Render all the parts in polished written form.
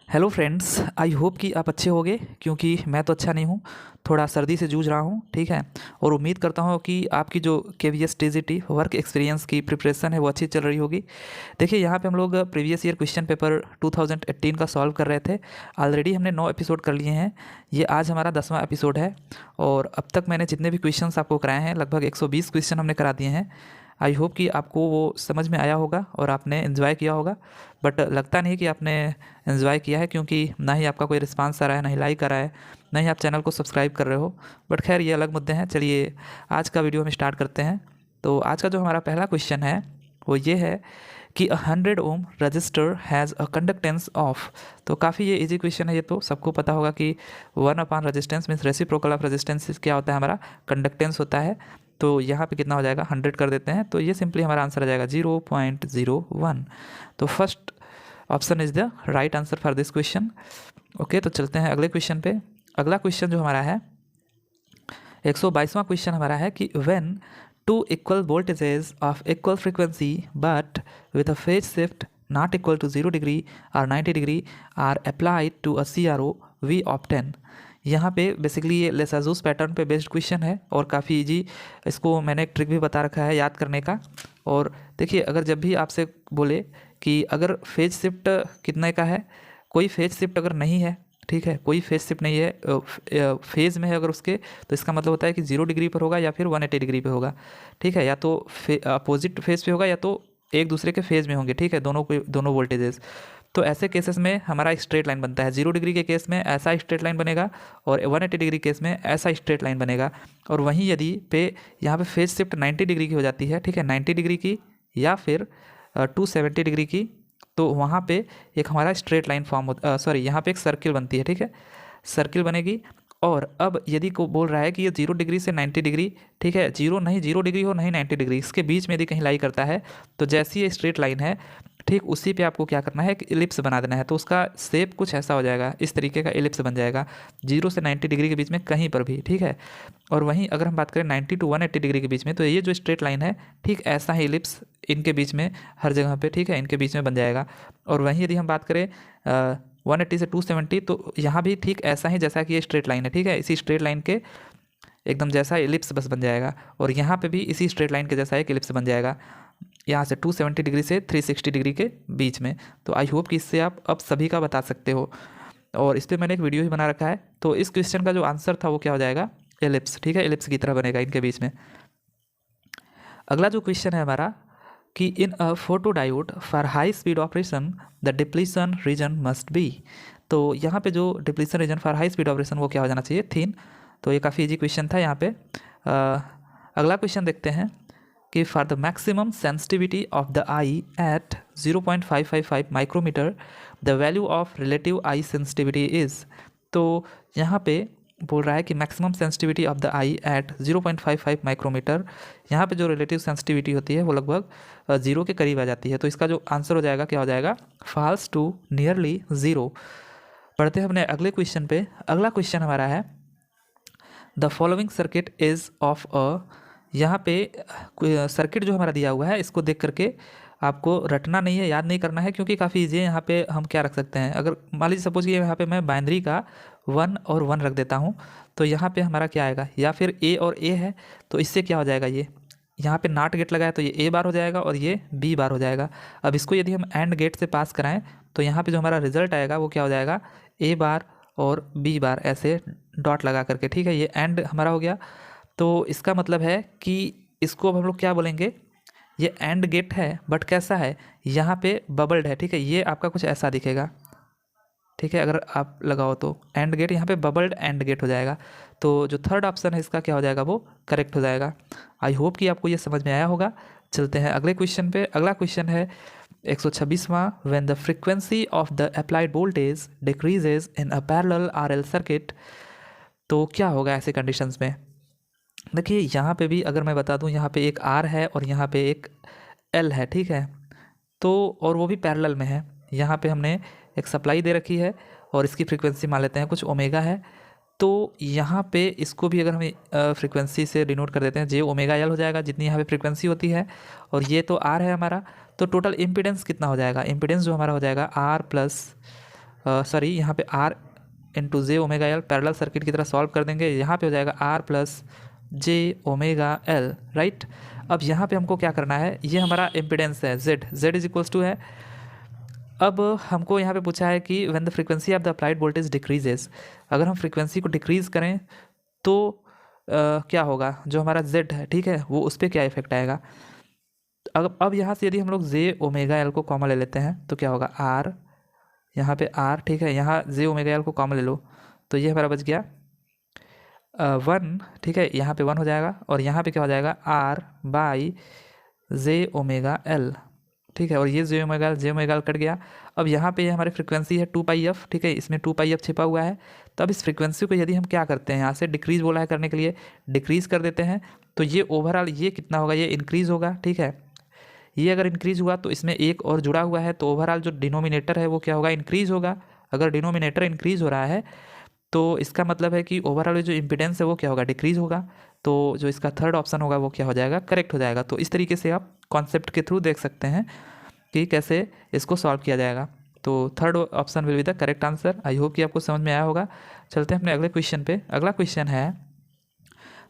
Hello friends, I hope कि आप अच्छे होंगे क्योंकि मैं तो अच्छा नहीं हूँ। थोड़ा सर्दी से जूझ रहा हूँ, ठीक है। और उम्मीद करता हूँ कि आपकी जो KVS TGT वर्क एक्सपीरियंस की प्रिपरेशन है वो अच्छी चल रही होगी। देखिए, यहाँ पे हम लोग प्रीवियस ईयर क्वेश्चन पेपर 2018 का सॉल्व कर रहे थे। ऑलरेडी हमने 9 एपिसोड कर लिए हैं। ये आज हमारा 10वां एपिसोड है। और अब तक मैंने जितने भी क्वेश्चंस आपको कराए हैं, लगभग 120 क्वेश्चन हमने करा दिए हैं। आई होप कि आपको वो समझ में आया होगा और आपने इन्जॉय किया होगा। बट लगता नहीं कि आपने इन्जॉय किया है, क्योंकि ना ही आपका कोई रिस्पांस आ रहा है, ना ही लाइक आ रहा है, ना ही आप चैनल को सब्सक्राइब कर रहे हो। बट खैर, ये अलग मुद्दे हैं। चलिए आज का वीडियो हम स्टार्ट करते हैं। तो आज का जो हमारा पहला क्वेश्चन है वो ये है कि 100 ohm register has a conductance of. तो काफ़ी ये इजी क्वेश्चन है। ये तो सबको पता होगा कि 1 resistance means reciprocal of resistance क्या होता है, हमारा कंडक्टेंस होता है। तो यहाँ पे कितना हो जाएगा, 100 कर देते हैं तो ये सिंपली हमारा आंसर आ जाएगा 0.01। तो first option is the right answer for this question. Okay, तो चलते हैं अगले क्वेश्चन पे। अगला क्वेश्चन जो हमारा है 122वां क्वेश्चन हमारा है कि when two equal voltages of equal frequency but with a phase shift not equal to 0 degree और 90 degree are applied to a CRO we obtain. यहाँ पे बेसिकली ये लेसाजूस पैटर्न पे बेस्ड क्वेश्चन है और काफ़ी इजी। इसको मैंने एक ट्रिक भी बता रखा है याद करने का। और देखिए, अगर जब भी आपसे बोले कि अगर फेज शिफ्ट कितने का है, कोई फेज शिफ्ट अगर नहीं है, ठीक है, कोई फेज शिफ्ट नहीं है, फेज में है अगर उसके, तो इसका मतलब होता है कि 0 डिग्री पर होगा या फिर 180 डिग्री पे होगा, ठीक है। या तो अपोजिट फेज पे होगा या तो एक दूसरे के फेज में होंगे, ठीक है, दोनों वोल्टेजेस। तो ऐसे केसेस में हमारा स्ट्रेट लाइन बनता है। 0 डिग्री के केस में ऐसा स्ट्रेट लाइन बनेगा और 180 डिग्री केस में ऐसा स्ट्रेट लाइन बनेगा। और वहीं यदि यहाँ पे फेज शिफ्ट 90 डिग्री की हो जाती है, ठीक है, 90 डिग्री की या फिर 270 डिग्री की, तो वहाँ पे एक हमारा स्ट्रेट लाइन फॉर्म होता, सॉरी, यहाँ पे एक सर्किल बनती है, ठीक है, सर्किल बनेगी। और अब यदि को बोल रहा है कि ये 0 डिग्री से 90 डिग्री, ठीक है, 0 डिग्री हो नहीं 90 डिग्री, इसके बीच में यदि कहीं लाई करता है, तो जैसी ये स्ट्रेट लाइन है, ठीक उसी पे आपको क्या करना है, एक इलिप्स बना देना है। तो उसका शेप कुछ ऐसा हो जाएगा, इस तरीके का इलिप्स बन जाएगा 0 से 90 डिग्री के बीच में कहीं पर भी, ठीक है। और वहीं अगर हम बात करें 90 टू 180 डिग्री के बीच में, तो ये जो स्ट्रेट लाइन है, ठीक ऐसा ही इलिप्स इनके बीच में हर जगह पे, ठीक है, इनके बीच में बन जाएगा। और वहीं यदि हम बात करें 180 से 270, तो यहाँ भी ठीक ऐसा ही जैसा कि ये स्ट्रेट लाइन है, ठीक है, इसी स्ट्रेट लाइन के एकदम जैसा इलिप्स बस बन जाएगा। और यहाँ पे भी इसी स्ट्रेट लाइन के जैसा एक इलिप्स बन जाएगा, यहाँ से 270 डिग्री से 360 डिग्री के बीच में। तो आई होप कि इससे आप अब सभी का बता सकते हो। और इस पर मैंने एक वीडियो भी बना रखा है। तो इस क्वेश्चन का जो आंसर था वो क्या हो जाएगा, एलिप्स, ठीक है, एलिप्स की तरह बनेगा इनके बीच में। अगला जो क्वेश्चन है हमारा कि in a photo diode for high speed operation the depletion region must be. तो यहाँ पे जो depletion region for high speed operation वो क्या हो जाना चाहिए, थिन। तो ये काफ़ी इजी क्वेश्चन था यहाँ पे। अगला क्वेश्चन देखते हैं कि for the maximum sensitivity of the eye at 0.555 micrometer the value of relative eye sensitivity is. तो यहाँ पे बोल रहा है कि maximum sensitivity of the eye at 0.55 micrometer, यहाँ पे जो रिलेटिव सेंसिटिविटी होती है वो लगभग 0 के करीब आ जाती है। तो इसका जो आंसर हो जाएगा क्या हो जाएगा, फॉल्स टू नियरली 0। पढ़ते हैं अपने अगले क्वेश्चन पे। अगला क्वेश्चन हमारा है the following circuit is of a. यहाँ पे सर्किट जो हमारा दिया हुआ है इसको देख करके आपको रटना नहीं है, याद नहीं करना है, क्योंकि काफ़ी ईजी है। यहाँ पे हम क्या रख सकते हैं, अगर मान लीजिए सपोज कि यहाँ पे मैं बाइनरी का 1 और 1 रख देता हूँ, तो यहाँ पे हमारा क्या आएगा, या फिर A और A है, तो इससे क्या हो जाएगा, ये यहाँ पे नॉट गेट लगाया तो ये A बार हो जाएगा और ये B बार हो जाएगा। अब इसको यदि हम एंड गेट से पास कराएं तो यहाँ पे जो हमारा रिजल्ट आएगा वो क्या हो जाएगा, A बार और B बार, ऐसे डॉट लगा करके, ठीक है, ये एंड हमारा हो गया। तो इसका मतलब है कि इसको अब हम लोग क्या बोलेंगे, ये एंड गेट है बट कैसा है, यहाँ पे बबल्ड है, ठीक है, ये आपका कुछ ऐसा दिखेगा, ठीक है, अगर आप लगाओ तो एंड गेट, यहाँ पे बबल्ड एंड गेट हो जाएगा। तो जो थर्ड ऑप्शन है इसका क्या हो जाएगा, वो करेक्ट हो जाएगा। आई होप कि आपको ये समझ में आया होगा। चलते हैं अगले क्वेश्चन पे। अगला क्वेश्चन है 126वां, when the frequency of the applied voltage decreases in a parallel RL circuit. तो क्या होगा ऐसे कंडीशंस में। देखिए, यहाँ पे भी अगर मैं बता दूँ, यहाँ पे एक R है और यहाँ पे एक L है, ठीक है, तो और वो भी पैरेलल में है। यहाँ पे हमने एक सप्लाई दे रखी है और इसकी फ्रीक्वेंसी मान लेते हैं कुछ ओमेगा है। तो यहाँ पे इसको भी अगर हम फ्रीक्वेंसी से डिनोट कर देते हैं, J⍵L हो जाएगा जितनी यहाँ पे फ्रीक्वेंसी होती है, और ये तो R है हमारा। तो टोटल इम्पीडेंस कितना हो जाएगा, इम्पीडेंस जो हमारा हो जाएगा R प्लस सॉरी यहाँ पे R इंटू जे ओमेगा एल पैरेलल सर्किट की तरह सॉल्व कर देंगे। यहाँ पे हो जाएगा R प्लस जे ओमेगा एल, राइट। अब यहाँ पे हमको क्या करना है, ये हमारा इम्पिडेंस है Z इज इक्वल्स टू है। अब हमको यहाँ पे पूछा है कि when the frequency of the applied voltage decreases, अगर हम फ्रीक्वेंसी को डिक्रीज़ करें तो क्या होगा, जो हमारा Z है, ठीक है, वो उस पर क्या इफेक्ट आएगा। अब यहाँ से यदि हम लोग जे ओमेगा एल को कॉमन ले लेते हैं तो क्या होगा, R यहाँ पे R, ठीक है, यहाँ जे ओमेगा एल को कॉमन ले लो तो ये हमारा बच गया 1, ठीक है, यहाँ पे 1 हो जाएगा और यहाँ पे क्या हो जाएगा R by J omega L, ठीक है, और ये जे ओमेगा एल कट गया। अब यहाँ पे हमारी फ्रीक्वेंसी है 2πf, ठीक है, इसमें 2πf छिपा हुआ है। तो अब इस फ्रीक्वेंसी को यदि हम क्या करते हैं, यहाँ से डिक्रीज़ बोला है करने के लिए, डिक्रीज़ कर देते हैं तो ये ओवरऑल ये कितना होगा, ये इंक्रीज़ होगा, ठीक है। ये अगर इंक्रीज़ हुआ तो इसमें एक और जुड़ा हुआ है तो ओवरऑल जो डिनोमिनेटर है वो क्या होगा, इंक्रीज़ होगा। अगर डिनोमिनेटर इंक्रीज़ हो रहा है तो इसका मतलब है कि ओवरऑल जो इम्पिडेंस है वो क्या होगा, डिक्रीज़ होगा। तो जो इसका थर्ड ऑप्शन होगा वो क्या हो जाएगा, करेक्ट हो जाएगा। तो इस तरीके से आप कॉन्सेप्ट के थ्रू देख सकते हैं कि कैसे इसको सॉल्व किया जाएगा। तो third option will be the correct answer. I hope कि आपको समझ में आया होगा। चलते हैं अपने अगले क्वेश्चन पे। अगला क्वेश्चन है,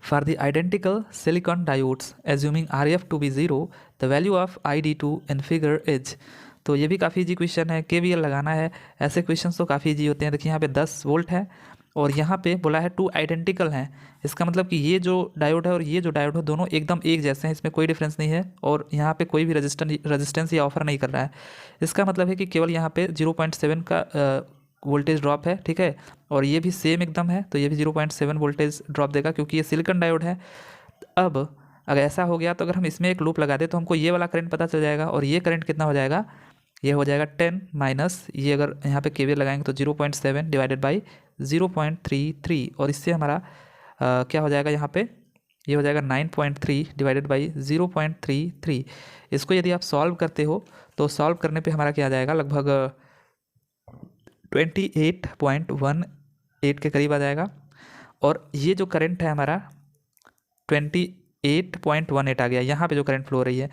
for the identical silicon diodes assuming RF to be 0 the value of ID2 in figure is. तो ये भी काफ़ी ईजी क्वेश्चन है, KVL लगाना है। ऐसे क्वेश्चन तो काफ़ी ईजी होते हैं। देखिए यहाँ पे 10 वोल्ट है और यहाँ पे बोला है 2 आइडेंटिकल हैं। इसका मतलब कि ये जो डायोड है और ये जो डायोड है दोनों एकदम एक जैसे हैं, इसमें कोई डिफरेंस नहीं है और यहाँ पे कोई भी रेजिस्टेंस या ऑफर नहीं कर रहा है। इसका मतलब है कि केवल यहाँ पे 0.7 का वोल्टेज ड्रॉप है, ठीक है, और ये भी सेम एकदम है तो ये भी 0.7 वोल्टेज ड्रॉप देगा क्योंकि ये सिलिकॉन डायोड है। अब अगर ऐसा हो गया तो अगर हम इसमें एक लूप लगा दें तो हमको ये वाला करंट पता चल जाएगा और ये करंट कितना हो जाएगा, ये हो जाएगा 10 माइनस ये, अगर यहाँ पे KVL लगाएंगे तो 0.7 डिवाइडेड बाई 0.33 और इससे हमारा क्या हो जाएगा, यहाँ पे ये हो जाएगा 9.3 डिवाइडेड बाई 0.33। इसको यदि आप सॉल्व करते हो तो सॉल्व करने पे हमारा क्या आ जाएगा, लगभग 28.18 के करीब आ जाएगा। और ये जो करंट है हमारा 28.18 आ गया यहाँ पे जो करंट फ्लो हो रही है।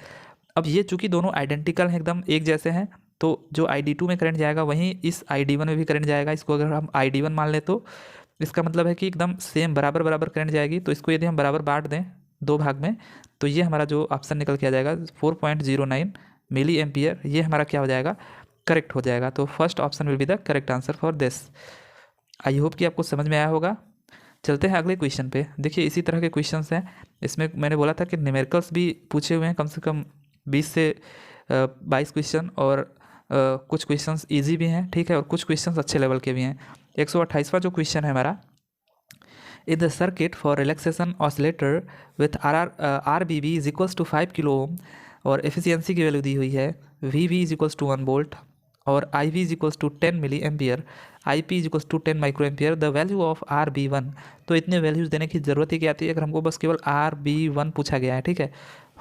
अब ये चूँकि दोनों आइडेंटिकल हैं, एकदम एक जैसे हैं, तो जो ID2 में करंट जाएगा वहीं इस ID1 में भी करंट जाएगा। इसको अगर हम ID1 मान लें तो इसका मतलब है कि एकदम सेम बराबर बराबर करंट जाएगी। तो इसको यदि हम बराबर बांट दें 2 भाग में तो ये हमारा जो ऑप्शन निकल के आ जाएगा 4.09 मिली एम्पियर, ये हमारा क्या हो जाएगा, करेक्ट हो जाएगा। तो first option will be the correct answer for this. I hope कि आपको समझ में आया होगा। चलते हैं अगले क्वेश्चन पे। देखिए इसी तरह के क्वेश्चंस हैं। इसमें मैंने बोला था कि न्यूमेरिकल्स भी पूछे हुए हैं, कम से कम 20 से 22 क्वेश्चन, और कुछ क्वेश्चंस इजी भी हैं, ठीक है, और कुछ क्वेश्चंस अच्छे लेवल के भी हैं। 128वां जो क्वेश्चन है हमारा, in the circuit for relaxation oscillator with RBB is equals to 5 kilo ohm और एफिशिएंसी की वैल्यू दी हुई है VV is equals to 1 volt और IV is equals to 10 milli ampere, IP is equals to 10 micro ampere, the value of RB1। तो इतने values देने की ज़रूरत ही क्या आती है अगर हमको बस केवल RB1 पूछा गया है, ठीक है,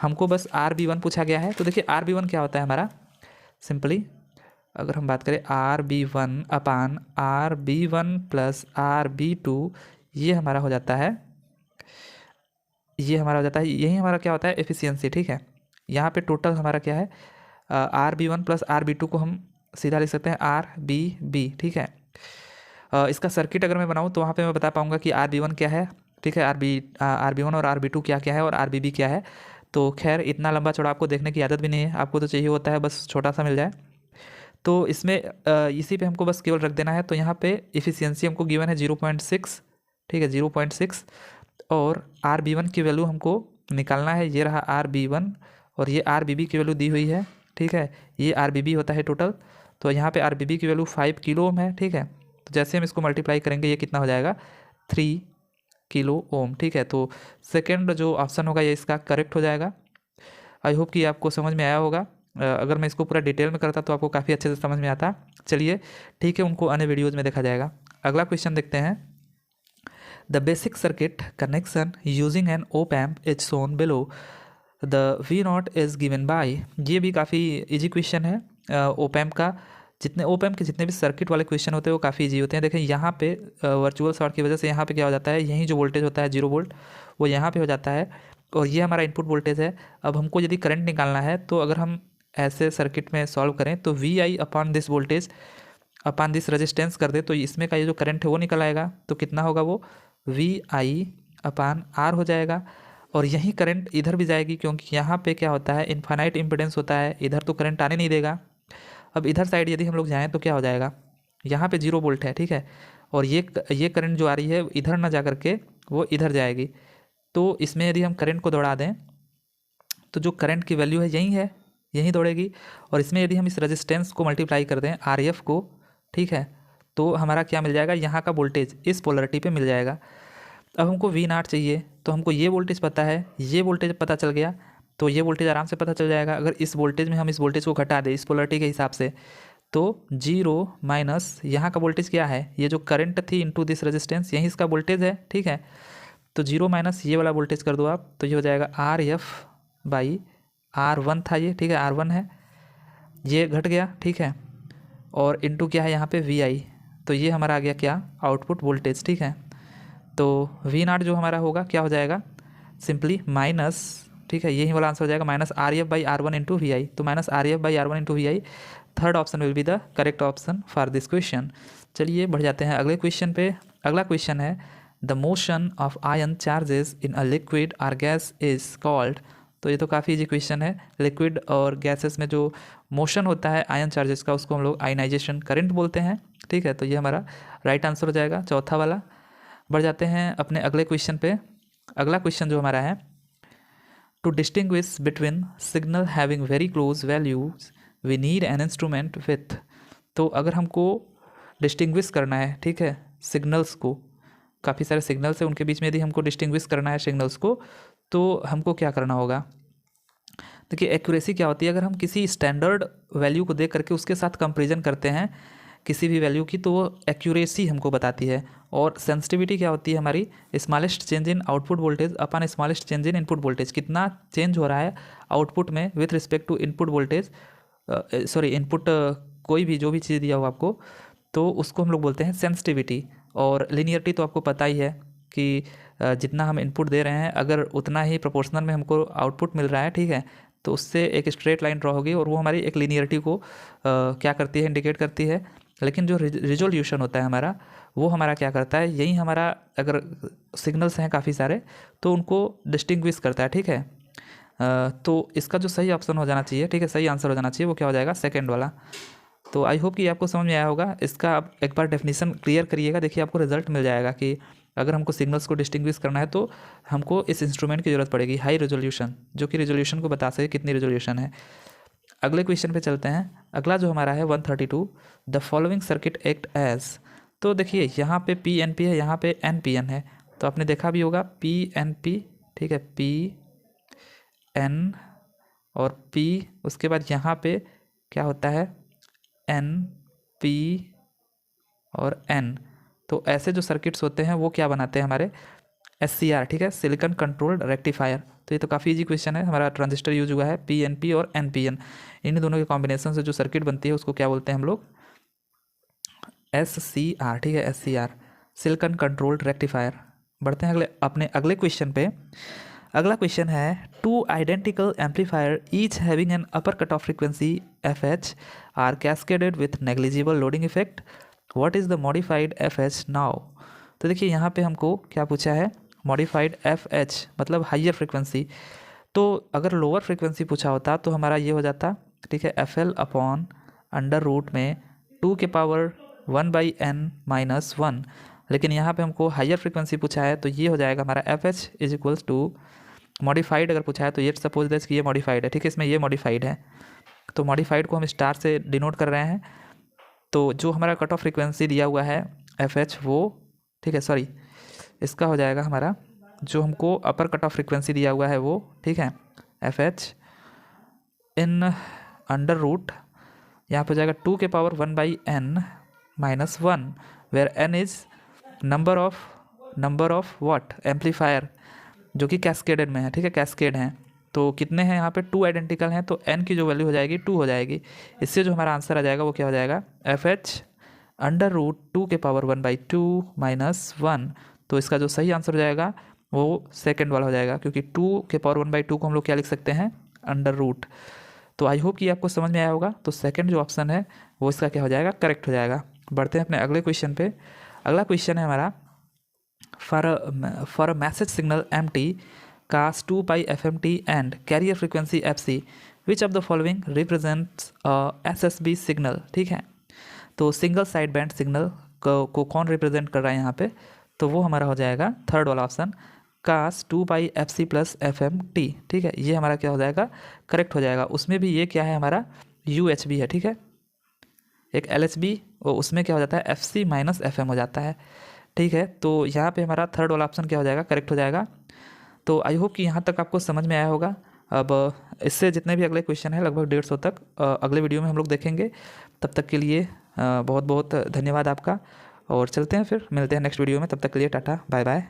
हमको बस RB1 पूछा गया है। तो देखिए RB1 क्या होता है हमारा, सिंपली अगर हम बात करें RB1 अपान RB1 प्लस RB2, ये हमारा हो जाता है, यही हमारा क्या होता है, एफिशिएंसी, ठीक है। यहाँ पे टोटल हमारा क्या है, RB1 प्लस RB2 को हम सीधा लिख सकते हैं RBB, ठीक है। इसका सर्किट अगर मैं बनाऊँ तो वहाँ पे मैं बता पाऊँगा कि RB1 क्या है, ठीक है, RB1 और RB2 क्या क्या है और RBB क्या है। तो खैर इतना लंबा चौड़ा आपको देखने की आदत भी नहीं है, आपको तो चाहिए होता है बस छोटा सा मिल जाए। तो इसमें इसी पे हमको बस केवल रख देना है। तो यहाँ पे एफिशिएंसी हमको गिवन है 0.6, ठीक है, 0.6, और RB1 की वैल्यू हमको निकालना है, ये रहा RB1 और ये RBB की वैल्यू दी हुई है, ठीक है, ये RBB होता है टोटल। तो यहाँ पे RBB की वैल्यू 5 किलो ओम है, ठीक है। तो जैसे हम इसको मल्टीप्लाई करेंगे ये कितना हो जाएगा, 3 किलो ओम, ठीक है। तो सेकेंड जो ऑप्शन होगा ये इसका करेक्ट हो जाएगा। आई होप कि आपको समझ में आया होगा। अगर मैं इसको पूरा डिटेल में करता तो आपको काफ़ी अच्छे से समझ में आता। चलिए ठीक है, उनको अन्य वीडियोज़ में देखा जाएगा। अगला क्वेश्चन देखते हैं। The basic circuit connection using an op amp is shown below, the V0 is given by. ये भी काफ़ी इजी क्वेश्चन है। ओप एम्प का ओप एम्प के जितने भी सर्किट वाले क्वेश्चन होते हैं वो काफ़ी इजी होते हैं। देखें यहाँ पे वर्चुअल शॉर्ट की वजह से यहाँ पे क्या हो जाता है, यहीं जो वोल्टेज होता है 0 वोल्ट वो यहाँ पे हो जाता है और ये हमारा इनपुट वोल्टेज है। अब हमको यदि करंट निकालना है तो अगर हम ऐसे सर्किट में सॉल्व करें तो VI upon this voltage upon this resistance कर दे तो इसमें का ये जो करंट है वो निकल आएगा। तो कितना होगा वो VI अपान R हो जाएगा। और यही करंट इधर भी जाएगी, क्योंकि यहाँ पे क्या होता है, इनफाइनाइट इम्पिडेंस होता है, इधर तो करंट आने नहीं देगा। अब इधर साइड यदि हम लोग जाएँ तो क्या हो जाएगा, यहाँ पे 0 वोल्ट है, ठीक है, और ये करंट जो आ रही है इधर ना जा करके वो इधर जाएगी। तो इसमें यदि हम करंट को दौड़ा दें तो जो करंट की वैल्यू है यही है, यहीं दौड़ेगी। और इसमें यदि हम इस रेजिस्टेंस को मल्टीप्लाई कर दें RF को, ठीक है, तो हमारा क्या मिल जाएगा, यहाँ का वोल्टेज इस पोलरिटी पे मिल जाएगा। अब हमको V0 चाहिए, तो हमको ये वोल्टेज पता है, ये वोल्टेज पता चल गया, तो ये वोल्टेज आराम से पता चल जाएगा। अगर इस वोल्टेज में हम इस वोल्टेज को घटा दें इस पोलरिटी के हिसाब से, तो 0 माइनस यहाँ का वोल्टेज क्या है, ये जो करंट थी इनटू दिस रेजिस्टेंस, यही इसका वोल्टेज है, ठीक है। तो 0 माइनस ये वाला वोल्टेज कर दो आप, तो ये हो जाएगा RF बाई R1 था ये, ठीक है, R1 है, ये घट गया, ठीक है, और इनटू क्या है यहाँ पे VI, तो ये हमारा आ गया क्या, आउटपुट वोल्टेज, ठीक है। तो V0 जो हमारा होगा क्या हो जाएगा, सिंपली माइनस, ठीक है, यही वाला आंसर हो जाएगा minus RF by R1 into VI। तो minus RF by R1 into VI, third option will be the correct option for this question. चलिए बढ़ जाते हैं अगले क्वेश्चन पे। अगला क्वेश्चन है the motion of ion charges in a liquid और गैस इज कॉल्ड। तो ये तो काफ़ी इजी क्वेश्चन है। लिक्विड और गैसेस में जो मोशन होता है आयन चार्जेस का, उसको हम लोग आयनाइजेशन करंट बोलते हैं, ठीक है। तो ये हमारा राइट आंसर हो जाएगा, चौथा वाला। बढ़ जाते हैं अपने अगले क्वेश्चन पे। अगला क्वेश्चन जो हमारा है, to distinguish between signal having very close values we need an instrument with. तो अगर हमको डिस्टिंग्विश करना है, ठीक है, सिग्नल्स को, काफ़ी सारे सिग्नल्स हैं, उनके बीच में यदि हमको डिस्टिंग्विश करना है सिग्नल्स को, तो हमको क्या करना होगा। देखिए एक्यूरेसी क्या होती है, अगर हम किसी स्टैंडर्ड वैल्यू को देख करके उसके साथ कंपेरिजन करते हैं किसी भी वैल्यू की, तो वो एक्यूरेसी हमको बताती है। और सेंसिटिविटी क्या होती है हमारी, smallest change in output voltage upon smallest change in input voltage, कितना चेंज हो रहा है आउटपुट में with respect to input voltage, sorry input कोई भी जो भी चीज़ दिया हो आपको, तो उसको हम लोग बोलते हैं सेंसिटिविटी। और लिनियरिटी तो आपको पता ही है कि जितना हम इनपुट दे रहे हैं अगर उतना ही प्रोपोर्शनल में हमको आउटपुट मिल रहा है, ठीक है, तो उससे एक स्ट्रेट लाइन ड्रॉ होगी और वो हमारी एक लिनियरिटी को क्या करती है, इंडिकेट करती है। लेकिन जो रिजोल्यूशन होता है हमारा, वो हमारा क्या करता है, यही हमारा अगर सिग्नल्स हैं काफ़ी सारे तो उनको डिस्टिंग्विश करता है, ठीक है। तो इसका जो सही ऑप्शन हो जाना चाहिए, ठीक है, सही आंसर हो जाना चाहिए, वो क्या हो जाएगा, सेकंड वाला। तो आई होप कि आपको समझ में आया होगा। इसका आप एक बार डेफिनेशन क्लियर करिएगा, देखिए आपको रिजल्ट मिल जाएगा कि अगर हमको सिग्नल्स को डिस्टिंग्विश करना है तो हमको इस इंस्ट्रूमेंट की ज़रूरत पड़ेगी, हाई रेजोल्यूशन, जो कि रेजोल्यूशन को बता सके कितनी रेजोल्यूशन है। अगले क्वेश्चन पे चलते हैं। अगला जो हमारा है 132, the following circuit act as. तो देखिए यहाँ पे PNP है, यहाँ पे NPN है, तो आपने देखा भी होगा PNP, ठीक है, PN और P, उसके बाद यहाँ पे क्या होता है NP और N। तो ऐसे जो सर्किट्स होते हैं वो क्या बनाते हैं हमारे, SCR, ठीक है, सिलिकॉन कंट्रोल्ड रेक्टिफायर। तो ये तो काफ़ी इजी क्वेश्चन है। हमारा ट्रांजिस्टर यूज हुआ है PNP और NPN, इन दोनों के कॉम्बिनेशन से जो सर्किट बनती है उसको क्या बोलते हैं हम लोग, SCR, ठीक है, SCR, सिलिकॉन कंट्रोल्ड रेक्टिफायर। बढ़ते हैं अपने अगले क्वेश्चन पे। अगला क्वेश्चन है, two identical amplifier each having an upper cut off frequency FH are cascaded with negligible loading effect, what is the modified FH now. तो देखिए यहाँ पे हमको क्या पूछा है, मॉडिफाइड FH मतलब हाइयर फ्रीक्वेंसी। तो अगर लोअर फ्रीक्वेंसी पूछा होता तो हमारा ये हो जाता, ठीक है, FL अपॉन अंडर रूट में 2 के पावर 1/n-1। लेकिन यहाँ पे हमको हाइयर फ्रीक्वेंसी पूछा है तो ये हो जाएगा हमारा FH is equals to modified. अगर पूछा है तो ये सपोज दैट कि ये मॉडिफाइड है, ठीक है, इसमें ये मॉडिफाइड है, तो मॉडिफाइड को हम स्टार से डिनोट कर रहे हैं। तो जो हमारा कट ऑफ फ्रीक्वेंसी दिया हुआ है FH वो, ठीक है, सॉरी, इसका हो जाएगा हमारा जो हमको अपर कट ऑफ फ्रीक्वेंसी दिया हुआ है वो, ठीक है, FH इन अंडर रूट, यहाँ पे हो जाएगा 2 के power 1/n-1, where n is number of what, amplifier, जो कि कैस्केडेड में है, ठीक है, कैस्केड हैं। तो कितने हैं यहाँ पे, 2 आइडेंटिकल हैं, तो n की जो वैल्यू हो जाएगी 2 हो जाएगी। इससे जो हमारा आंसर आ जाएगा वो क्या हो जाएगा, FH अंडर रूट 2 के पावर 1/2-1। तो इसका जो सही आंसर हो जाएगा वो सेकंड वाला हो जाएगा, क्योंकि 2 के पावर 1/2 को हम लोग क्या लिख सकते हैं, अंडर रूट। तो आई होप कि आपको समझ में आया होगा। तो सेकंड जो ऑप्शन है वो इसका क्या हो जाएगा, करेक्ट हो जाएगा। बढ़ते हैं अपने अगले क्वेश्चन पे। अगला क्वेश्चन है हमारा, for a message signal MT cos 2 pi FMT and carrier frequency FC, which of the following represents SSB signal. ठीक है, तो सिंगल साइड बैंड सिग्नल को कौन रिप्रेजेंट कर रहा है यहाँ पे, तो वो हमारा हो जाएगा थर्ड वाला ऑप्शन, कास 2 पाई FC प्लस FMT। ठीक है, ये हमारा क्या हो जाएगा, करेक्ट हो जाएगा। उसमें भी ये क्या है हमारा, UHB है। ठीक है, एक LHB और उसमें क्या हो जाता है, FC माइनस FM हो जाता है। ठीक है, तो यहाँ पे हमारा थर्ड वाला ऑप्शन क्या हो जाएगा, करेक्ट हो जाएगा। तो आई होप कि यहाँ तक आपको समझ में आया होगा। अब इससे जितने भी अगले क्वेश्चन है लगभग 150 तक अगले वीडियो में हम लोग देखेंगे। तब तक के लिए बहुत बहुत धन्यवाद आपका, और चलते हैं फिर, मिलते हैं नेक्स्ट वीडियो में। तब तक के लिए टाटा बाय बाय।